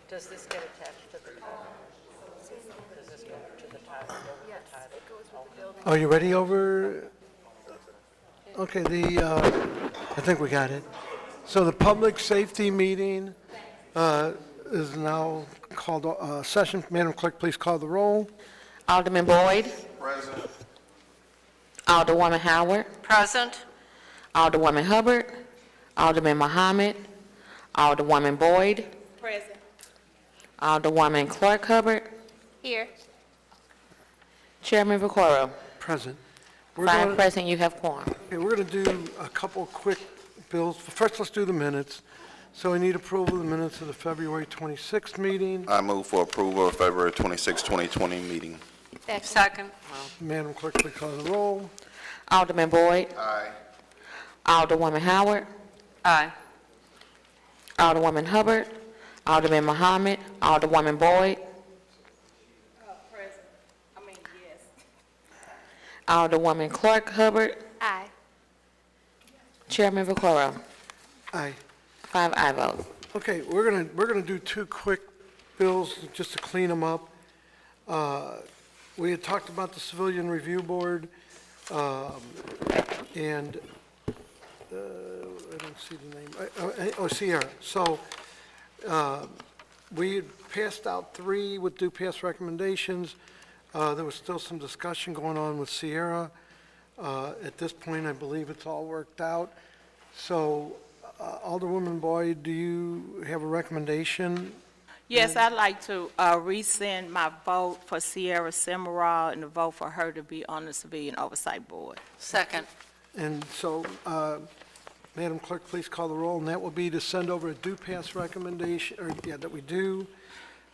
Does this get attached to the title? Does this go to the title? Yes, it goes with the building. Are you ready over? Okay, I think we got it. So the public safety meeting is now called session. Madam Clerk, please call the roll. Alderman Boyd. Present. Alderwoman Howard. Present. Alderwoman Hubbard. Alderman Muhammad. Alderwoman Boyd. Present. Alderwoman Clark Hubbard. Here. Chairman Vaccaro. Present. Five present, you have quorum. Okay, we're going to do a couple quick bills. First, let's do the minutes. So I need approval of the minutes of the February 26th meeting. I move for approval of February 26, 2020 meeting. Second. Madam Clerk, please call the roll. Alderman Boyd. Aye. Alderwoman Howard. Aye. Alderwoman Hubbard. Alderman Muhammad. Alderwoman Boyd. Present. Yes. Alderwoman Clark Hubbard. Aye. Chairman Vaccaro. Aye. 5 aye votes. Okay, we're gonna do two quick bills just to clean them up. We had talked about the Civilian Review Board, and I don't see the name. Sierra. So we had passed out 3 with due pass recommendations. There was still some discussion going on with Sierra. At this point, I believe it's all worked out. So, Alderwoman Boyd, do you have a recommendation? Yes, I'd like to rescind my vote for Sierra Cimarral and to vote for her to be on the Civilian Oversight Board. Second. And so, Madam Clerk, please call the roll, and that will be to send over a due pass recommendation, or, yeah, that we do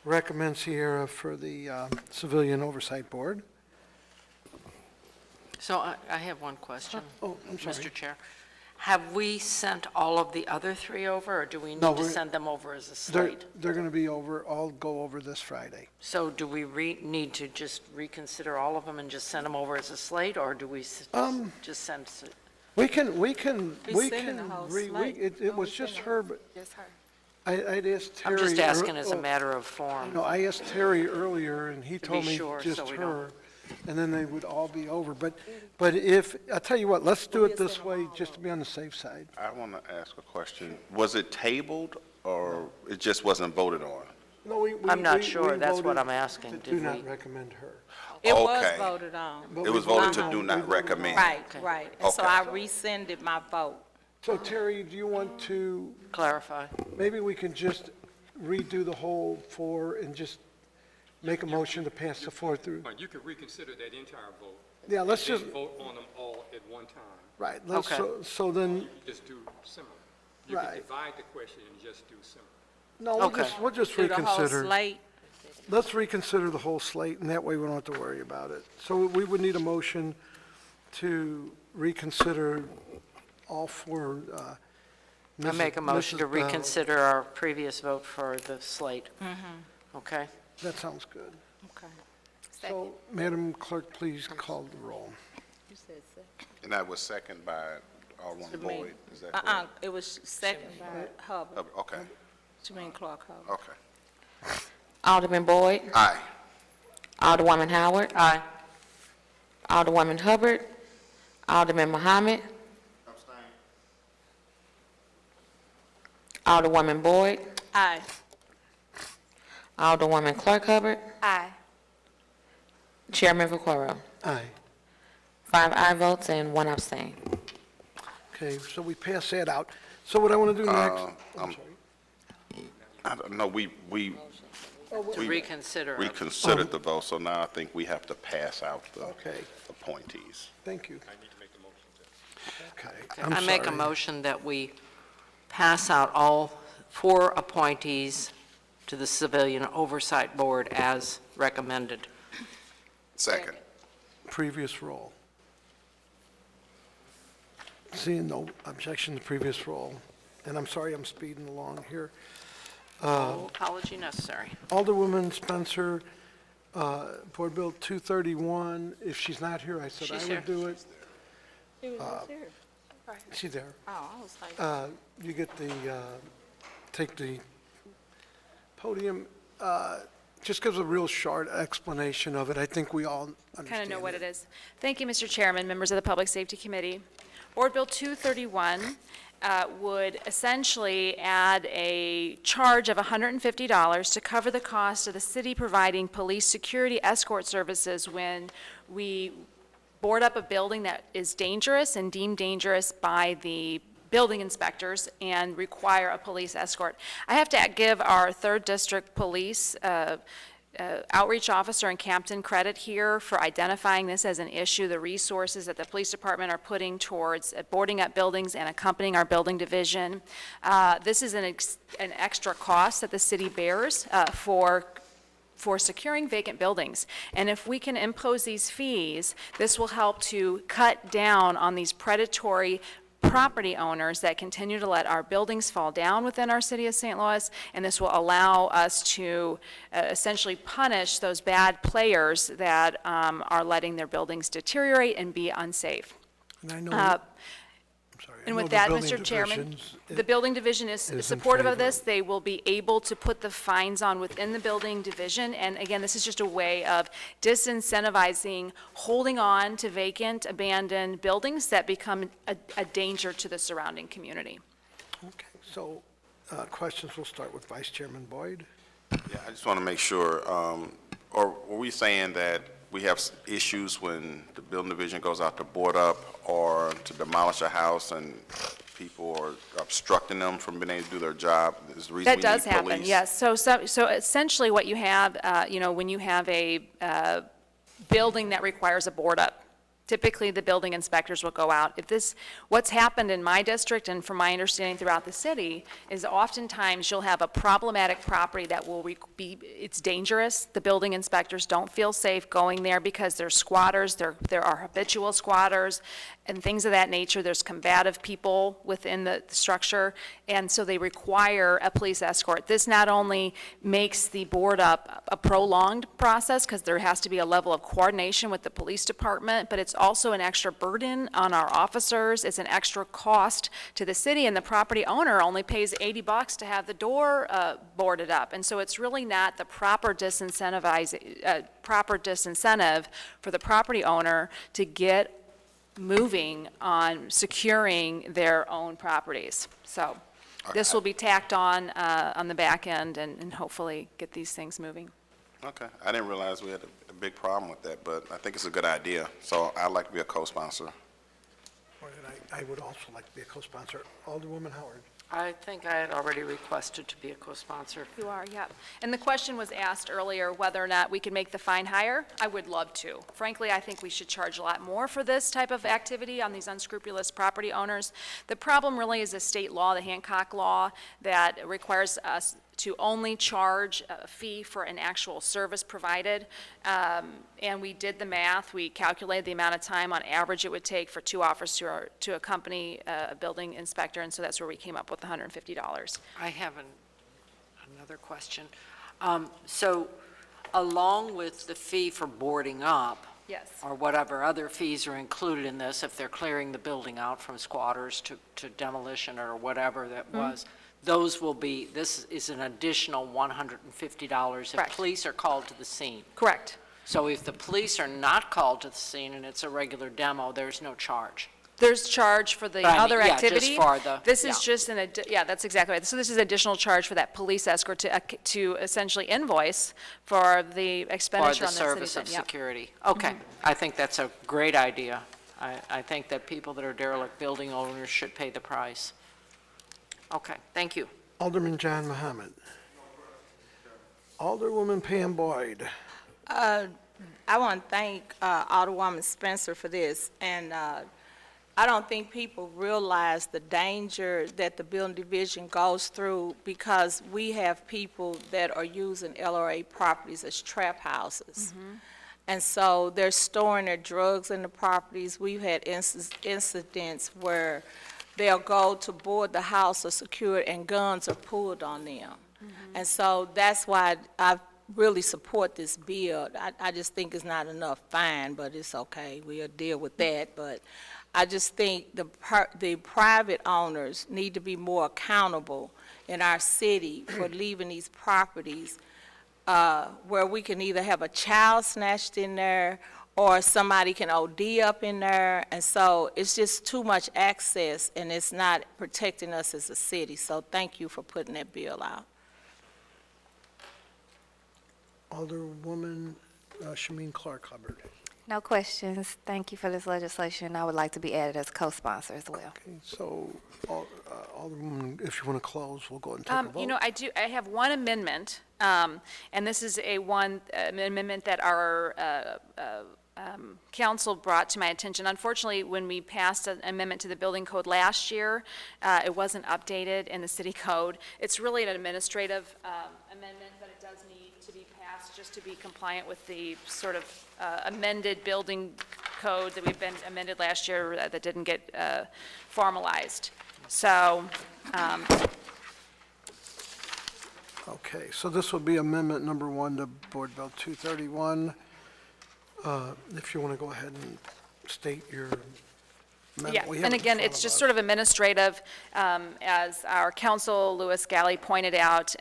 recommend Sierra for the Civilian Oversight Board. So I have one question. Oh, I'm sorry. Mr. Chair. Have we sent all of the other 3 over, or do we need No, to send them over as a slate? They're going to be over, I'll go over this Friday. So do we need to just reconsider all of them and just send them over as a slate, or do we just send? We can, sending the whole slate. it was just her, but Just her. I'd asked Terry. I'm just asking as a matter of form. No, I asked Terry earlier, and he told me sure, just so we her, and then they would all be over. But if, I'll tell you what, let's do it this way, just to be on the safe side. I want to ask a question. Was it tabled, or it just wasn't voted on? No, I'm not sure. That's what I'm asking. To Did do not we? recommend her. It was Okay. voted on. But It we was voted to on- do we not voted recommend. Right, right. And so Okay. I rescinded my vote. So Terry, do you want to, Clarify. maybe we can just redo the whole 4 and just make a motion to pass the 4 through? But you could reconsider that entire vote. Yeah, let's and just, then vote on them all at one time. right, Okay. so then, You just do similar. You Right. could divide the question and just do similar. no, Okay. we'll just Do the whole reconsider. slate. Let's reconsider the whole slate, and that way we don't have to worry about it. So we would need a motion to reconsider all 4. I make a motion to Mrs. Bell. reconsider our previous vote for the slate. Okay? That sounds good. Okay. So, Madam Clerk, please call the roll. You said second. And that was second by Alderwoman To me. Boyd. Is that correct? It was second by Hubbard. Okay, You mean Clark Hubbard. okay. Alderman Boyd. Aye. Alderwoman Howard. Aye. Alderwoman Hubbard. Alderman Muhammad. Alderwoman Boyd. Aye. Alderwoman Clark Hubbard. Aye. Chairman Vaccaro. Aye. 5 aye votes and 1 abstain. Okay, so we pass that out. So what I want to do next, I'm sorry. I don't know, we To reconsider. reconsidered the vote, so now I think we have to pass out the Okay, appointees. thank you. I need to make the motion to. Okay, I'm I make a sorry. motion that we pass out all 4 appointees to the Civilian Oversight Board as recommended. Second. Previous roll. Seeing no objection to previous roll, and I'm sorry I'm speeding along here. No apology necessary. Alderwoman Spencer, Board Bill 231, if she's not here, I said She's I here. would do it. He was just here. She's there. Oh, I was like, You get the, take the podium, just gives a real short explanation of it. I think we all understand Kind of know what it. it is. Thank you, Mr. Chairman, members of the Public Safety Committee. Board Bill 231 would essentially add a charge of $150 to cover the cost of the city providing police security escort services when we board up a building that is dangerous and deemed dangerous by the building inspectors and require a police escort. I have to give our 3rd District Police outreach officer in Campton credit here for identifying this as an issue, the resources that the police department are putting towards boarding up buildings and accompanying our building division. This is an extra cost that the city bears for securing vacant buildings. And if we can impose these fees, this will help to cut down on these predatory property owners that continue to let our buildings fall down within our city of St. Louis, and this will allow us to essentially punish those bad players that are letting their buildings deteriorate and be unsafe. And I know, Uh, I'm sorry. I And know with the that, building Mr. Chairman, divisions, the building division is in supportive of favor. this. They will be able to put the fines on within the building division. And again, this is just a way of disincentivizing holding on to vacant, abandoned buildings that become a danger to the surrounding community. Okay, so questions, we'll start with Vice Chairman Boyd. Yeah, I just want to make sure, or were we saying that we have issues when the building division goes out to board up or to demolish a house and people are obstructing them from being able to do their job? Is the reason That we does need happen, police? yes. So essentially what you have, when you have a building that requires a board up, typically the building inspectors will go out. What's happened in my district and from my understanding throughout the city is oftentimes you'll have a problematic property that will it's dangerous. The building inspectors don't feel safe going there because there's squatters, there are habitual squatters and things of that nature. There's combative people within the structure, and so they require a police escort. This not only makes the board up a prolonged process because there has to be a level of coordination with the police department, but it's also an extra burden on our officers. It's an extra cost to the city, and the property owner only pays $80 to have the door boarded up. And so it's really not the proper disincentive for the property owner to get moving on securing their own properties. So this will be tacked on the back end and hopefully get these things moving. Okay, I didn't realize we had a big problem with that, but I think it's a good idea. So I'd like to be a co-sponsor. Or I would also like to be a co-sponsor. Alderwoman Howard. I think I had already requested to be a co-sponsor. You are, yeah. And the question was asked earlier whether or not we could make the fine higher. I would love to. Frankly, I think we should charge a lot more for this type of activity on these unscrupulous property owners. The problem really is a state law, the Hancock law, that requires us to only charge a fee for an actual service provided. And we did the math. We calculated the amount of time on average it would take for 2 officers to accompany a building inspector, and so that's where we came up with $150. I have another question. So along with the fee for boarding up, Yes. or whatever other fees are included in this, if they're clearing the building out from squatters to demolition or whatever that was, those will be, this is an additional $150 if Correct. police are called to the scene. Correct. So if the police are not called to the scene and it's a regular demo, there's no charge. There's charge for the But I mean, other yeah, just activity. for the- This is yeah. just yeah, that's exactly right. So this is additional charge for that police escort to essentially invoice for the For expenditure the on that service city. of Yep. security. Okay, I think that's a great idea. I think that people that are derelict building owners should pay the price. Okay, thank you. Alderman John Mohammed. Alderwoman Pam Boyd. I want to thank Alderwoman Spencer for this, and I don't think people realize the danger that the building division goes through because we have people that are using LRA properties as trap houses. And so they're storing their drugs in the properties. We've had incidents where they'll go to board the house or secure it and guns are pulled on them. And so that's why I really support this bill. I just think it's not enough fine, but it's okay. We'll deal with that. But I just think the private owners need to be more accountable in our city for leaving these properties where we can either have a child snatched in there or somebody can OD up in there. And so it's just too much access, and it's not protecting us as a city. So thank you for putting that bill out. Alderwoman Shameen Clark-Hubbard. No questions. Thank you for this legislation. I would like to be added as co-sponsor as well. Okay, so, Alderwoman, if you want to close, we'll go ahead and take a vote. You know, I have one amendment, and this is an amendment that our council brought to my attention. Unfortunately, when we passed an amendment to the building code last year, it wasn't updated in the city code. It's really an administrative amendment, but it does need to be passed just to be compliant with the sort of amended building code that we've been amended last year that didn't get formalized. So, Okay, so this will be amendment number 1 to Board Bill 231. If you want to go ahead and state your amendment. yeah, We have and it in again, front it's of just us. sort of administrative. As our counsel, Louis Galley, pointed out,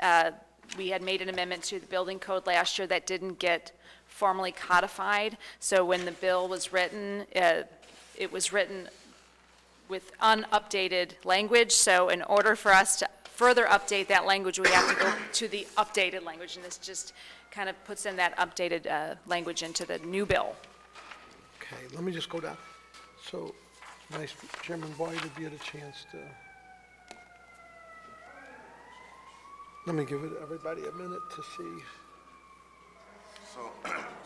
we had made an amendment to the building code last year that didn't get formally codified. So when the bill was written, it was written with unupdated language. So in order for us to further update that language, we have to go to the updated language. And this just kind of puts in that updated language into the new bill. Okay, let me just go down. So, Vice Chairman Boyd, if you had a chance to, let me give everybody a minute to see.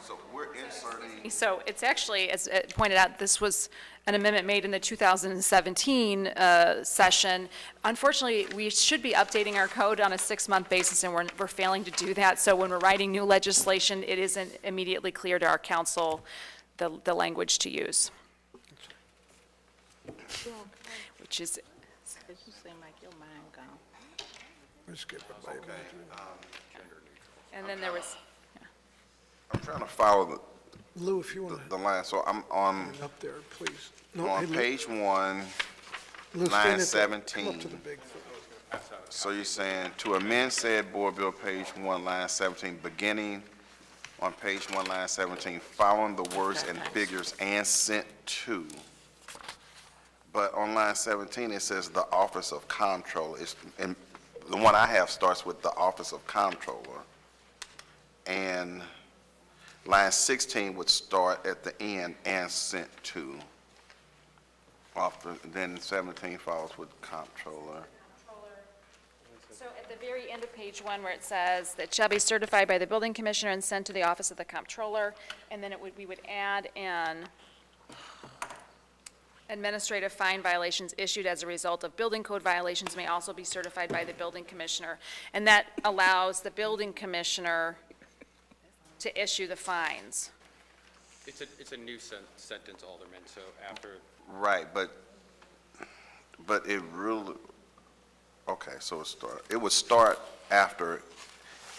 So we're inserting, So it's actually, as pointed out, this was an amendment made in the 2017 session. Unfortunately, we should be updating our code on a 6-month basis, and we're failing to do that. So when we're writing new legislation, it isn't immediately clear to our council the language to use, which is, It just seem like your mind gone. Let's give everybody a minute. and then there was, I'm trying to follow Lou, if you want the line, so I'm on, to, up there, please. No, hey, on Lou, page 1, Lou, stand line at the- 17. Come up to the big thing. So you're saying to amend said board bill, page 1, line 17, beginning on page 1, line 17, following the words and figures and sent to. But on line 17, it says the Office of Comptroller. And the one I have starts with the Office of Comptroller. And line 16 would start at the end and sent to. Then 17 follows with Comptroller. so at the very end of page 1 where it says that shall be certified by the building commissioner and sent to the office of the comptroller, and then we would add in administrative fine violations issued as a result of building code violations may also be certified by the building commissioner. And that allows the building commissioner to issue the fines. It's a new sentence, Alderman, so after, Right, but it really, okay, so it would start after,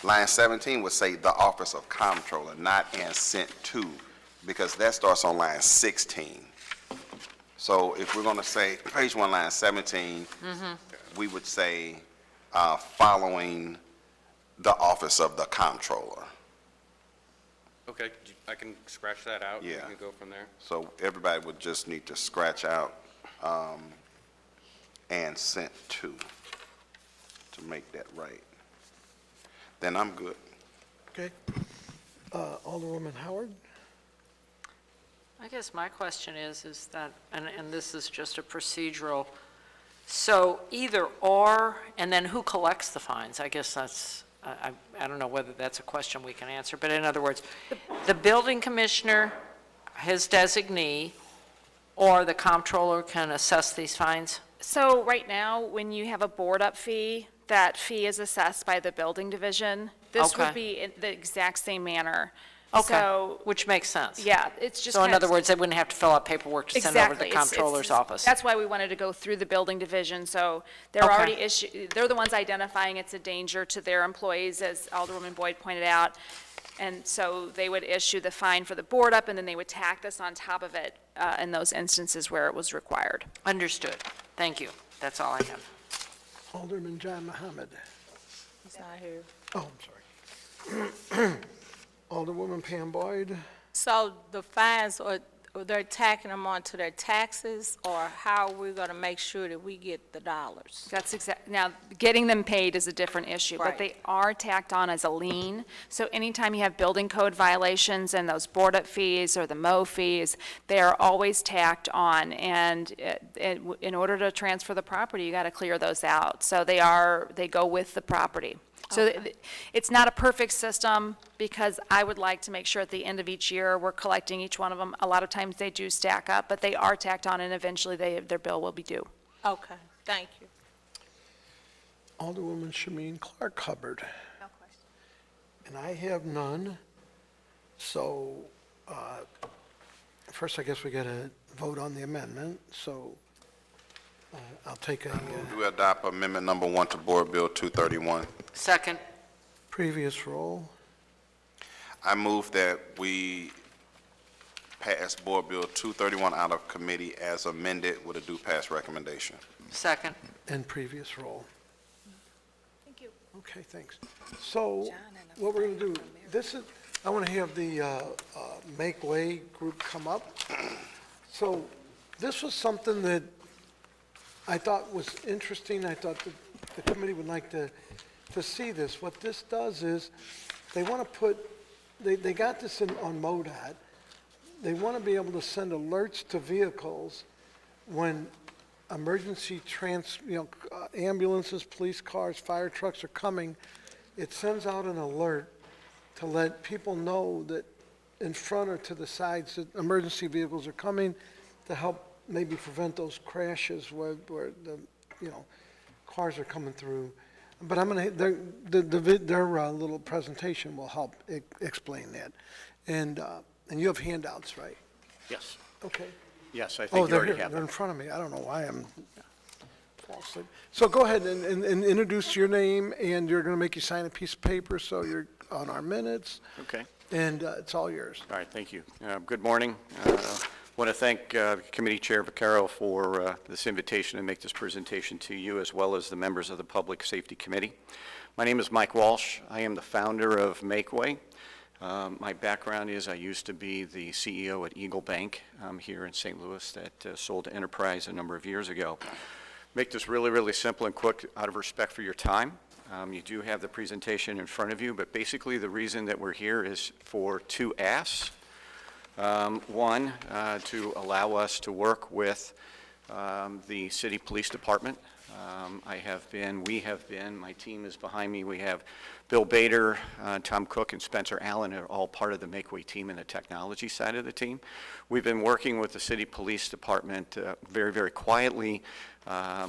line 17 would say the Office of Comptroller, not and sent to, because that starts on line 16. So if we're going to say, page 1, line 17, we would say, following the Office of the Comptroller. okay, I can scratch that out. Yeah. We can go from there. So everybody would just need to scratch out and sent to make that right. Then I'm good. Okay. Alderwoman Howard? I guess my question is that, and this is just a procedural, so either or, and then who collects the fines? I guess that's, I don't know whether that's a question we can answer, but in other words, the building commissioner, his designee, or the comptroller can assess these fines? So right now, when you have a board-up fee, that fee is assessed by the building division. This would Okay. be in the exact same manner. Okay, So, which makes sense. yeah, it's just So in kind of- other words, they wouldn't have to fill out paperwork to send over to the Exactly. It's- comptroller's office? That's why we wanted to go through the building division, so they're Okay. already they're the ones identifying it's a danger to their employees, as Alderwoman Boyd pointed out. And so they would issue the fine for the board up, and then they would tack this on top of it in those instances where it was required. Understood. Thank you. That's all I have. Alderman John Mohammed. He's not here. Oh, I'm sorry. Alderwoman Pam Boyd. So the fines, or they're tacking them onto their taxes, or how are we going to make sure that we get the dollars? That's now, getting them paid is a different issue, but Right. they are tacked on as a lien. So anytime you have building code violations and those board-up fees or the mow fees, they are always tacked on. And in order to transfer the property, you got to clear those out. So they go with the property. So it's not a perfect system, because I would like to make sure at the end of each year, we're collecting each one of them. A lot of times they do stack up, but they are tacked on, and eventually their bill will be due. Okay, thank you. Alderwoman Shameen Clark Hubbard. No question. And I have none. So, first, I guess we got to vote on the amendment. So, I'll take a We adopt amendment number 1 to Board Bill 231. Second. previous roll. I move that we pass Board Bill 231 out of committee as amended with a due pass recommendation. Second. And previous roll. Thank you. Okay, thanks. So, what we're going to do, I want to have the MakeWay group come up. So, this was something that I thought was interesting. I thought that the committee would like to see this. What this does is, they want to put, they got this on MoDOT. They want to be able to send alerts to vehicles when emergency ambulances, police cars, fire trucks are coming. It sends out an alert to let people know that in front or to the sides that emergency vehicles are coming, to help maybe prevent those crashes where the, cars are coming through. But I'm going to, their little presentation will help explain that. And you have handouts, right? Yes, Okay. yes, I Oh, think you they're already here, have they're in them. front of me. I don't know why I'm falsely. So go ahead and introduce your name, and you're going to make you sign a piece of paper, so you're on our minutes, Okay, and it's all yours. all right, thank you. Good morning. Want to thank Committee Chair Cara for this invitation to make this presentation to you, as well as the members of the Public Safety Committee. My name is Mike Walsh. I am the founder of MakeWay. My background is I used to be the CEO at Eagle Bank here in St. Louis that sold to Enterprise a number of years ago. Make this really, really simple and quick out of respect for your time. You do have the presentation in front of you, but basically the reason that we're here is for 2 asks. One, to allow us to work with the city police department. We have been, my team is behind me, we have Bill Bader, Tom Cook, and Spencer Allen are all part of the MakeWay team and the technology side of the team. We've been working with the city police department very, very quietly.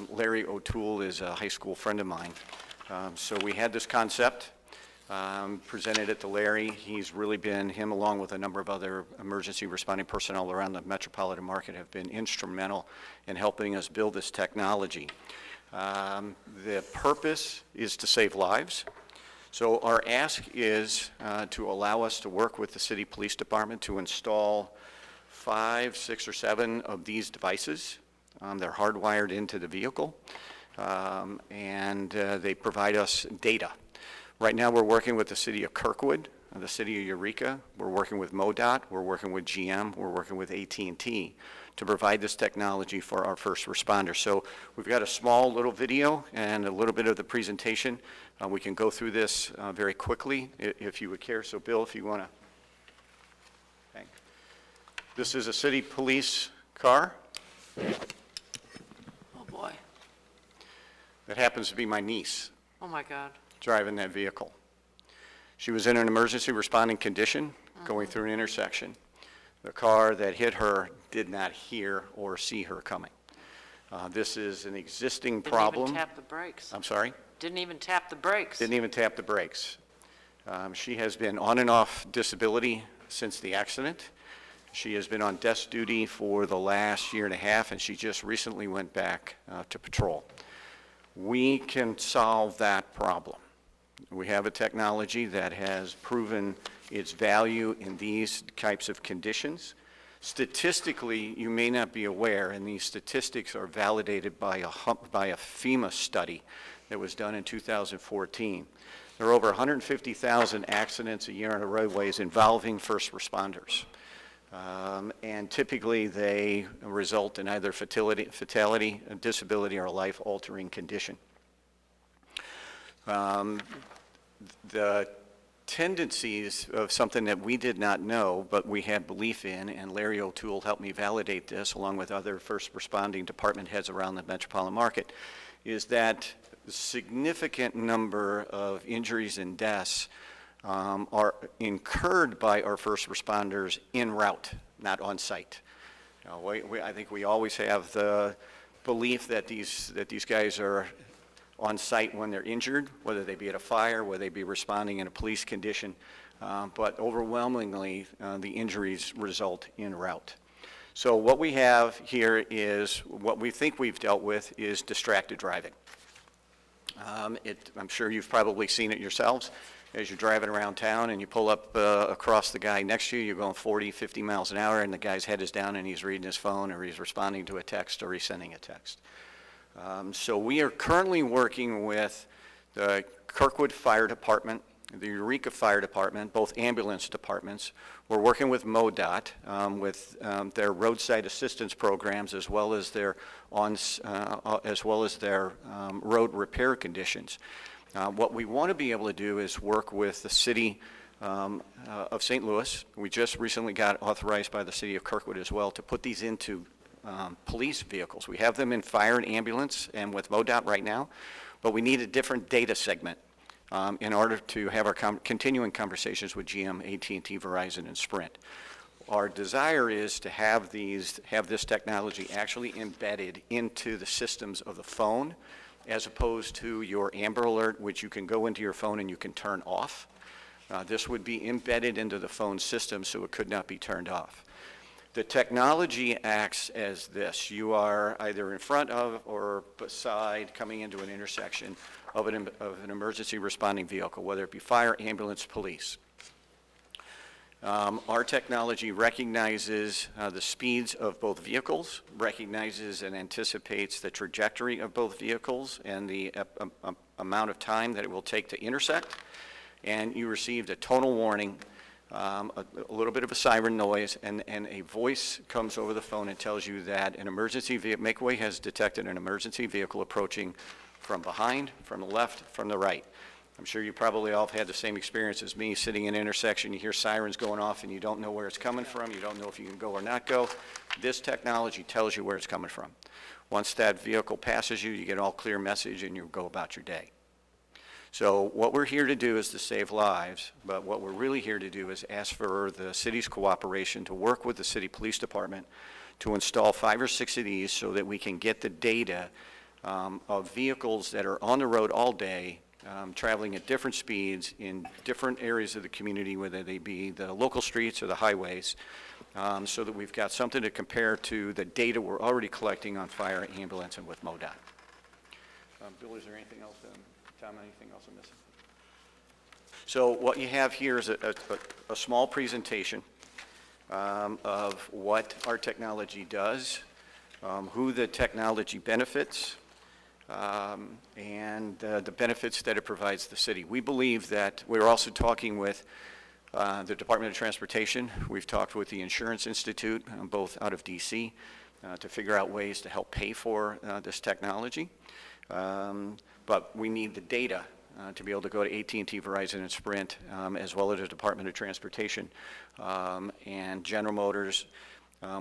Larry O'Toole is a high school friend of mine. So we had this concept, presented it to Larry. He's really been, him along with a number of other emergency responding personnel around the metropolitan market have been instrumental in helping us build this technology. The purpose is to save lives. So our ask is to allow us to work with the city police department to install 5, 6, or 7 of these devices. They're hardwired into the vehicle, and they provide us data. Right now, we're working with the city of Kirkwood, the city of Eureka. We're working with MoDOT. We're working with GM. We're working with AT&T to provide this technology for our first responders. So we've got a small little video and a little bit of the presentation. We can go through this very quickly if you would care. So Bill, if you want to. Okay. This is a city police car. Oh, boy. That happens to be my niece Oh, my God. driving that vehicle. She was in an emergency responding condition going through an intersection. The car that hit her did not hear or see her coming. This is an existing problem. Didn't even tap the brakes. I'm sorry? Didn't even tap the brakes. Didn't even tap the brakes. She has been on and off disability since the accident. She has been on desk duty for the last year and a half, and she just recently went back to patrol. We can solve that problem. We have a technology that has proven its value in these types of conditions. Statistically, you may not be aware, and these statistics are validated by a FEMA study that was done in 2014. There are over 150,000 accidents a year on the roadways involving first responders. And typically they result in either fatality, a disability, or a life-altering condition. The tendencies of something that we did not know, but we had belief in, and Larry O'Toole helped me validate this along with other first responding department heads around the metropolitan market, is that a significant number of injuries and deaths are incurred by our first responders en route, not on site. I think we always have the belief that these guys are on site when they're injured, whether they be at a fire, whether they be responding in a police condition, but overwhelmingly the injuries result en route. So what we have here is, what we think we've dealt with is distracted driving. I'm sure you've probably seen it yourselves. As you're driving around town and you pull up across the guy next to you, you're going 40, 50 miles an hour, and the guy's head is down and he's reading his phone, or he's responding to a text, or he's sending a text. So we are currently working with the Kirkwood Fire Department, the Eureka Fire Department, both ambulance departments. We're working with MoDOT with their roadside assistance programs, as well as their road repair conditions. What we want to be able to do is work with the city of St. Louis. We just recently got authorized by the city of Kirkwood as well to put these into police vehicles. We have them in fire and ambulance and with MoDOT right now, but we need a different data segment in order to have our continuing conversations with GM, AT&T, Verizon, and Sprint. Our desire is to have this technology actually embedded into the systems of the phone, as opposed to your Amber Alert, which you can go into your phone and you can turn off. This would be embedded into the phone system, so it could not be turned off. The technology acts as this. You are either in front of or beside, coming into an intersection of an emergency responding vehicle, whether it be fire, ambulance, police. Our technology recognizes the speeds of both vehicles, recognizes and anticipates the trajectory of both vehicles and the amount of time that it will take to intersect, and you received a tonal warning, a little bit of a siren noise, and a voice comes over the phone and tells you that an emergency vehicle, MakeWay has detected an emergency vehicle approaching from behind, from the left, from the right. I'm sure you probably all have had the same experience as me, sitting in an intersection, you hear sirens going off and you don't know where it's coming from, you don't know if you can go or not go. This technology tells you where it's coming from. Once that vehicle passes you, you get an all clear message and you go about your day. So what we're here to do is to save lives, but what we're really here to do is ask for the city's cooperation to work with the city police department to install 5 or 6 of these so that we can get the data of vehicles that are on the road all day, traveling at different speeds in different areas of the community, whether they be the local streets or the highways, so that we've got something to compare to the data we're already collecting on fire, ambulance, and with MoDOT. Bill, is there anything else, Tom, anything else I'm missing? So what you have here is a small presentation of what our technology does, who the technology benefits, and the benefits that it provides the city. We believe that we're also talking with the Department of Transportation. We've talked with the Insurance Institute, both out of DC, to figure out ways to help pay for this technology. But we need the data to be able to go to AT&T, Verizon, and Sprint, as well as the Department of Transportation and General Motors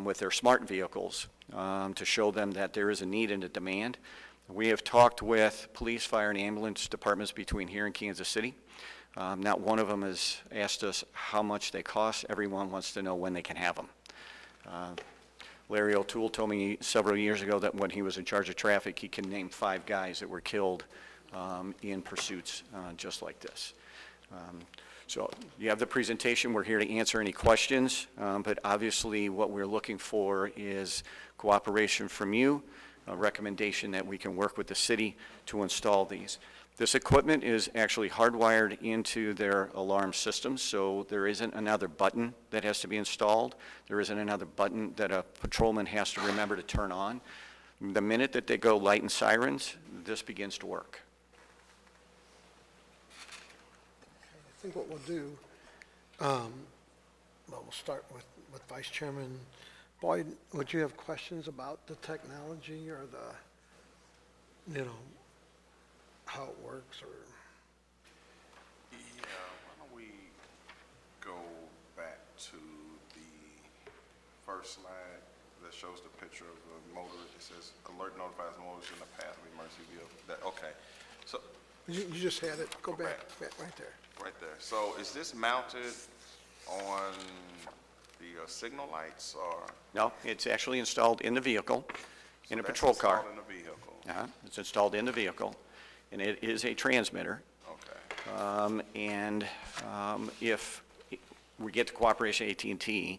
with their smart vehicles to show them that there is a need and a demand. We have talked with police, fire, and ambulance departments between here and Kansas City. Not one of them has asked us how much they cost. Everyone wants to know when they can have them. Larry O'Toole told me several years ago that when he was in charge of traffic, he can name 5 guys that were killed in pursuits just like this. So you have the presentation. We're here to answer any questions, but obviously what we're looking for is cooperation from you recommendation that we can work with the city to install these. This equipment is actually hardwired into their alarm system, so there isn't another button that has to be installed. There isn't another button that a patrolman has to remember to turn on. The minute that they go light and sirens, this begins to work. I think what we'll do, well, we'll start with Vice Chairman Boyd. Would you have questions about the technology or the, you know, how it works, or? Yeah, why don't we go back to the first slide that shows the picture of the motor. It says alert notifies motorists in the path of emergency vehicle. Okay, so You just had it. Go back, right there. right there. So is this mounted on the signal lights, or? No, it's actually installed in the vehicle, in a patrol car. That's installed in the vehicle. It's installed in the vehicle, and it is a transmitter. Okay. If we get the cooperation of AT&T,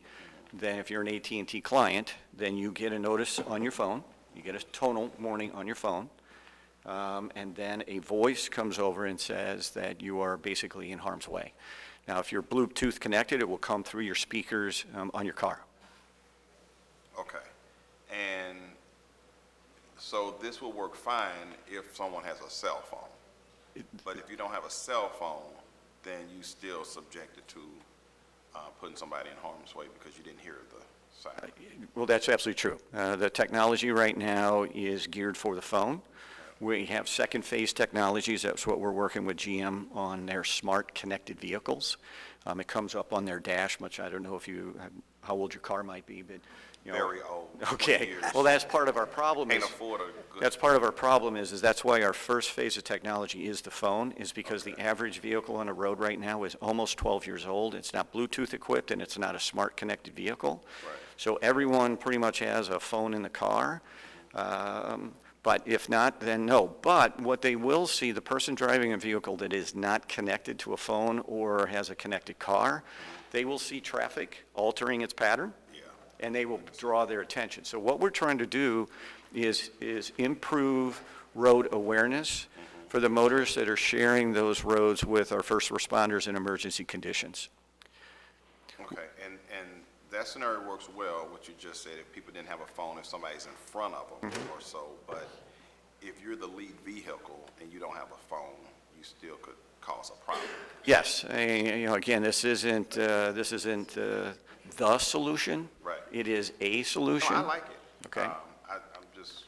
then if you're an AT&T client, then you get a notice on your phone. You get a tonal warning on your phone. And then a voice comes over and says that you are basically in harm's way. Now, if you're Bluetooth connected, it will come through your speakers on your car. Okay. And so this will work fine if someone has a cell phone. But if you don't have a cell phone, then you still subjected to putting somebody in harm's way because you didn't hear the siren. Well, that's absolutely true. The technology right now is geared for the phone. We have second phase technologies. That's what we're working with GM on their smart connected vehicles. It comes up on their dash, which I don't know if you, how old your car might be, but, you know. Very old. Okay. 20 years. Well, that's part of our problem. Can't is- afford a good. That's part of our problem is that's why our first phase of technology is the phone, is because the average vehicle on a road right now is almost 12 years old. It's not Bluetooth equipped, and it's not a smart connected vehicle. Right. So everyone pretty much has a phone in the car. But if not, then no. But what they will see, the person driving a vehicle that is not connected to a phone or has a connected car, they will see traffic altering its pattern, and they will draw their attention. So what we're trying to do is improve road awareness for the motorists that are sharing those roads with our first responders in emergency conditions. Okay, and that scenario works well, what you just said, if people didn't have a phone, if somebody's in front of them or so, but if you're the lead vehicle and you don't have a phone, you still could cause a problem. Yes, you know, again, this isn't the solution. Right. It is a solution. No, I like it. Okay. I'm just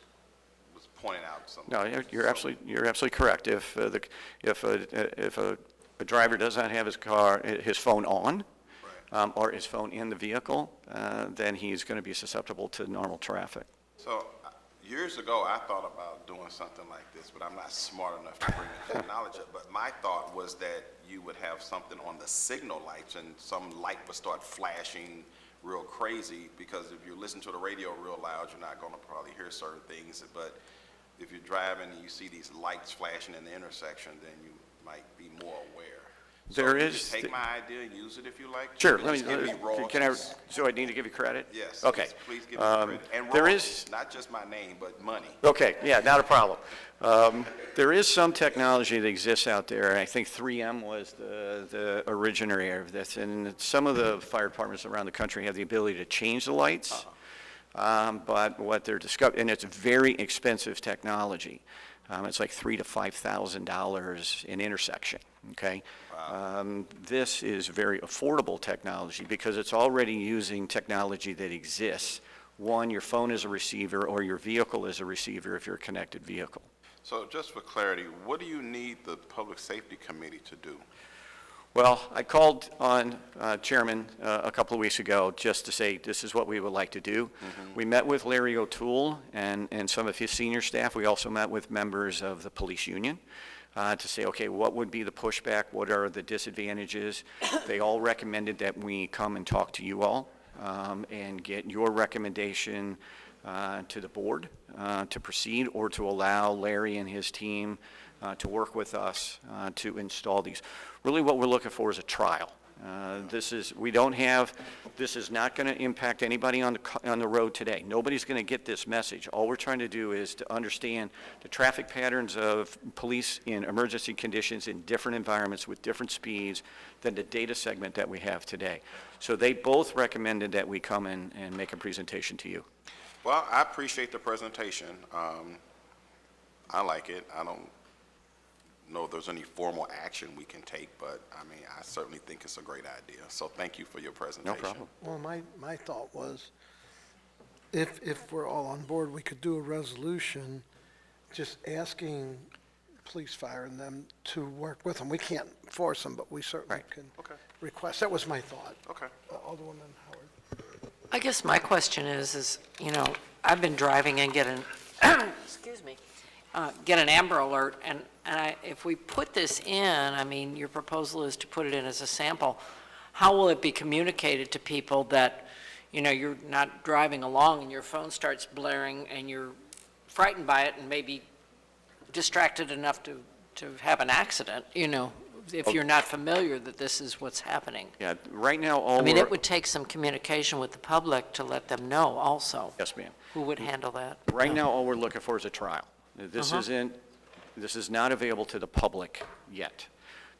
was pointing out some. No, you're absolutely correct. If a driver does not have his phone on, Right. or his phone in the vehicle, then he's going to be susceptible to normal traffic. So years ago, I thought about doing something like this, but I'm not smart enough to bring the technology up. But my thought was that you would have something on the signal lights and some light would start flashing real crazy, because if you listen to the radio real loud, you're not going to probably hear certain things. But if you're driving and you see these lights flashing in the intersection, then you might be more aware. So There you is just take the- my idea and use it if you like. Sure. Just give me royalties. So I need to give you credit? Yes. Okay. Please give me credit. And there royalties, is- not just my name, but money. Okay, yeah, not a problem. There is some technology that exists out there, and I think 3M was the originator of this, and some of the fire departments around the country have the ability to change the lights, but what they're discovering, and it's very expensive technology. It's like $3,000 to $5,000 an intersection, okay? This is very affordable technology because it's already using technology that exists. One, your phone is a receiver, or your vehicle is a receiver if you're a connected vehicle. So just for clarity, what do you need the Public Safety Committee to do? Well, I called on Chairman a couple of weeks ago just to say this is what we would like to do. We met with Larry O'Toole and some of his senior staff. We also met with members of the police union to say, okay, what would be the pushback? What are the disadvantages? They all recommended that we come and talk to you all and get your recommendation to the board to proceed, or to allow Larry and his team to work with us to install these. Really what we're looking for is a trial. This is not going to impact anybody on the road today. Nobody's going to get this message. All we're trying to do is to understand the traffic patterns of police in emergency conditions in different environments with different speeds than the data segment that we have today. So they both recommended that we come in and make a presentation to you. Well, I appreciate the presentation. I like it. I don't know if there's any formal action we can take, but I mean, I certainly think it's a great idea. So thank you for your presentation. No problem. Well, my thought was, if we're all on board, we could do a resolution just asking police, fire, and them to work with them. We can't force them, but we certainly Right. can Okay. request. That was my thought. Okay. Alderwoman Howard. I guess my question is, I've been driving and get an, excuse me, get an Amber Alert, and if we put this in, I mean, your proposal is to put it in as a sample, how will it be communicated to people that, you're not driving along and your phone starts blaring and you're frightened by it and maybe distracted enough to have an accident, if you're not familiar that this is what's happening? Yeah, right now, It would take some communication with the public to let them know also. Yes, ma'am. Who would handle that? Right now, all we're looking for is a trial. This is not available to the public yet.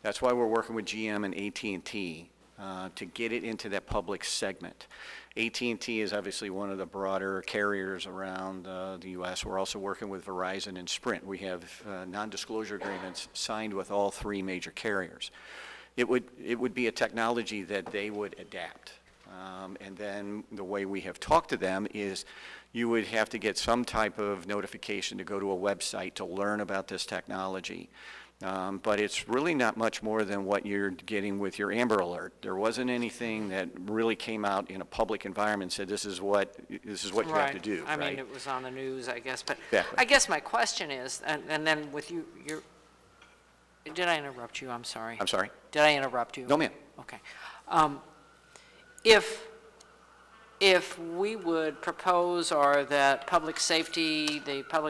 That's why we're working with GM and AT&T to get it into that public segment. AT&T is obviously one of the broader carriers around the U.S. We're also working with Verizon and Sprint. We have non-disclosure agreements signed with all three major carriers. It would be a technology that they would adapt. And then the way we have talked to them is you would have to get some type of notification to go to a website to learn about this technology. But it's really not much more than what you're getting with your Amber Alert. There wasn't anything that really came out in a public environment and said, this is what you have to do, I mean, right? it was on the news, I guess, but Exactly. I guess my question is, and then with did I interrupt you? I'm sorry. I'm sorry? Did I interrupt you? No, ma'am. Okay. If we would propose or that the public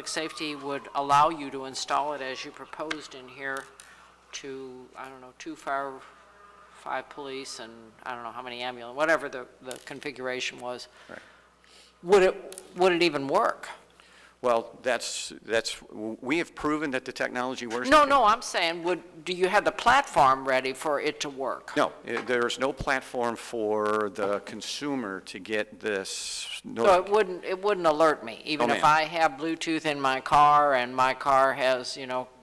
safety would allow you to install it as you proposed in here to, I don't know, 2 fire, 5 police, and I don't know how many ambulance, whatever the configuration was, Right. would it even work? Well, we have proven that the technology works. No, I'm saying, do you have the platform ready for it to work? No, there's no platform for the consumer to get this. So it wouldn't alert me, even if ma'am. I have Bluetooth in my car and my car has,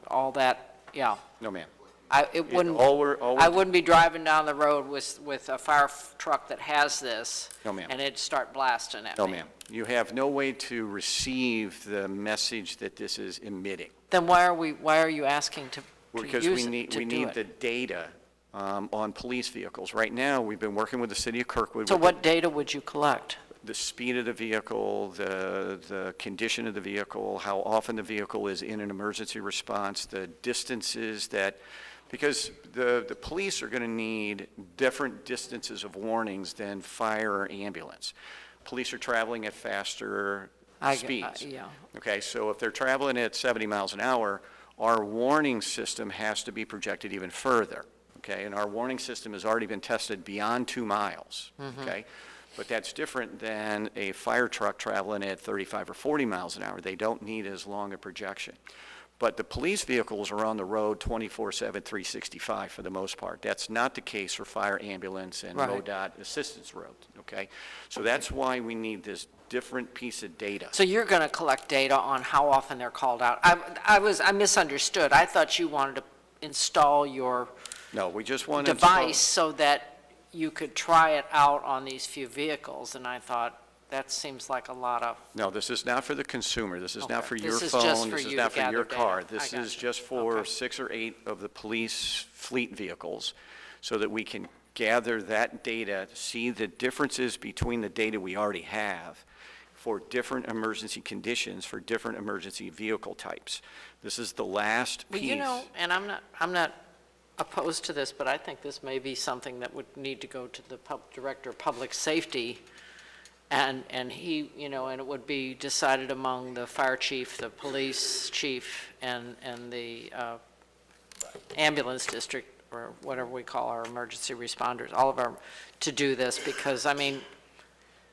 all that, yeah. No, ma'am. I we're- wouldn't be driving down the road with a fire truck that has this. No, ma'am. And it'd start blasting at me. No, ma'am. You have no way to receive the message that this is emitting. Then why are you asking to Because use we it, to do need it? the data on police vehicles. Right now, we've been working with the city of Kirkwood. So with what data would you collect? the speed of the vehicle, the condition of the vehicle, how often the vehicle is in an emergency response, the distances that, because the police are going to need different distances of warnings than fire or ambulance. Police are traveling at faster speeds. Yeah. Okay, so if they're traveling at 70 miles an hour, our warning system has to be projected even further, okay? And our warning system has already been tested beyond 2 miles, okay? But that's different than a fire truck traveling at 35 or 40 miles an hour. They don't need as long a projection. But the police vehicles are on the road 24/7, 365 for the most part. That's not the case for fire, ambulance, and Right. MoDOT assistance roads, okay? So that's why we need this different piece of data. So you're going to collect data on how often they're called out. I misunderstood. I thought you wanted to install your No, we just want to. device so that you could try it out on these few vehicles, and I thought, that seems like a lot of, No, this is not for the consumer. This is not Okay. for This your is just phone. for This is you not to for your gather car. data. I This is gotcha. just for Okay. 6 or 8 of the police fleet vehicles so that we can gather that data, see the differences between the data we already have for different emergency conditions, for different emergency vehicle types. This is the last well, piece. and I'm not opposed to this, but I think this may be something that would need to go to the Director of Public Safety, and he, and it would be decided among the fire chief, the police chief, and the ambulance district or whatever we call our emergency responders, all of our, to do this, because, I mean,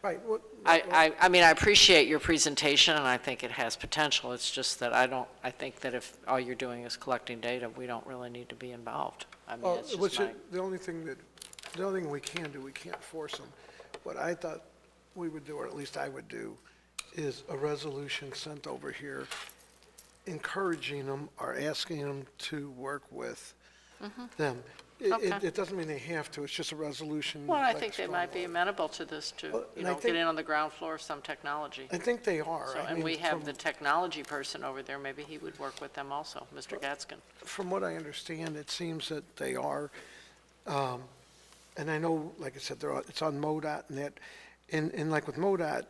Right, I mean, I appreciate your presentation, and I think it has potential. It's just that I think that if all you're doing is collecting data, we don't really need to be involved. I mean, it's just my, the only thing we can do, we can't force them. What I thought we would do, or at least I would do, is a resolution sent over here encouraging them or asking them to work with them. Okay. It doesn't mean they have to, it's just a resolution. well, I like think a they strong might be vote. amenable to this, too. Well, You and I know, get think- in on the ground floor of some technology. I think they are. So, I and mean, we have from- the technology person over there, maybe he would work with them also, Mr. Gatskin. From what I understand, it seems that they are, and I know, like I said, it's on MoDOT and that, and like with MoDOT,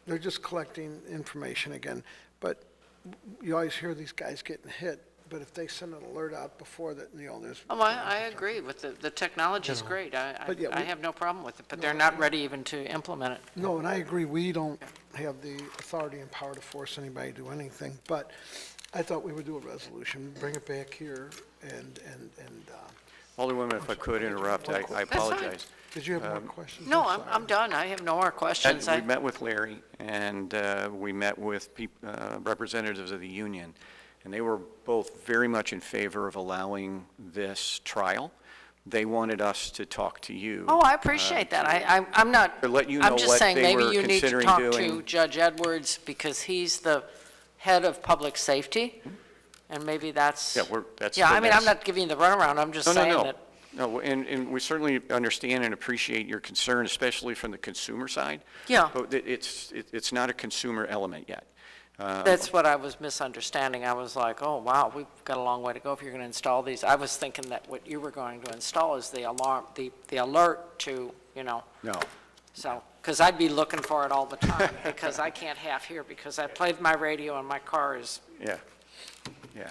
they're just collecting information again, but you always hear these guys getting hit, but if they send an alert out before that, there's. Oh, I agree with the technology's great. But yeah, I we- have no problem with it, but No, they're not ready even to implement it. No, and I agree, we don't have the authority and power to force anybody to do anything, but I thought we would do a resolution, bring it back here, and, Alderwoman, if I could interrupt, I fine. apologize. did you have more questions? No, sorry. I'm done. I have no more questions. We met with Larry, and we met with representatives of the union, and they were both very much in favor of allowing this trial. They wanted us to talk to you. Oh, I appreciate that. I'm not, To let you I'm know just what saying, they maybe were you need to considering talk to doing. Judge Edwards, because he's the head of public safety, and maybe that's. Yeah, that's. Yeah, the I mean, I'm next- not giving you the runaround, I'm just No, saying no, that. no. No, and we certainly understand and appreciate your concern, especially from the consumer side. Yeah. But it's not a consumer element yet. That's what I was misunderstanding. I was like, oh, wow, we've got a long way to go if you're going to install these. I was thinking that what you were going to install is the alarm, the alert to, No. so, because I'd be looking for it all the time, because I can't have here, because I played my radio and my car is Yeah, yeah.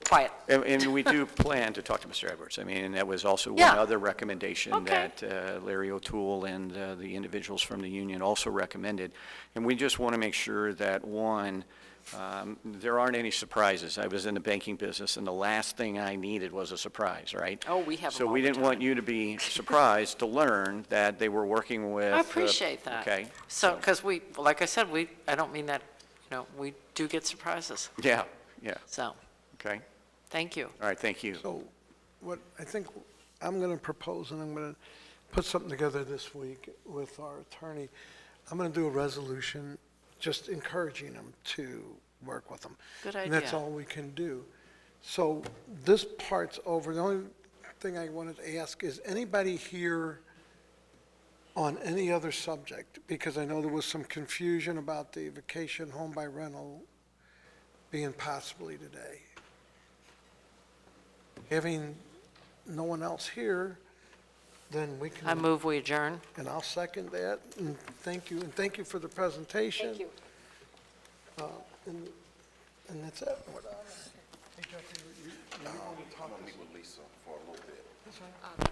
quiet. And we do plan to talk to Mr. Edwards. I mean, and that was also one Yeah. other recommendation Okay. that Larry O'Toole and the individuals from the union also recommended. And we just want to make sure that, one, there aren't any surprises. I was in the banking business, and the last thing I needed was a surprise, right? Oh, we have them So all we the didn't want time. you to be surprised to learn that they were working with. I appreciate that. Okay? So, because like I said, I don't mean that, we do get surprises, Yeah, yeah, so, okay. thank you. All right, thank you. So what I think I'm going to propose, and I'm going to put something together this week with our attorney, I'm going to do a resolution just encouraging them to work with them. Good And that's idea. all we can do. So this part's over. The only thing I wanted to ask, is anybody here on any other subject? Because I know there was some confusion about the vacation home by rental being possibly today. Having no one else here, then we can. I move we adjourn. And I'll second that, and thank you for the presentation. Thank you. And that's it. Hey, Jeffrey, you want to talk to Meet with Lisa for a little bit.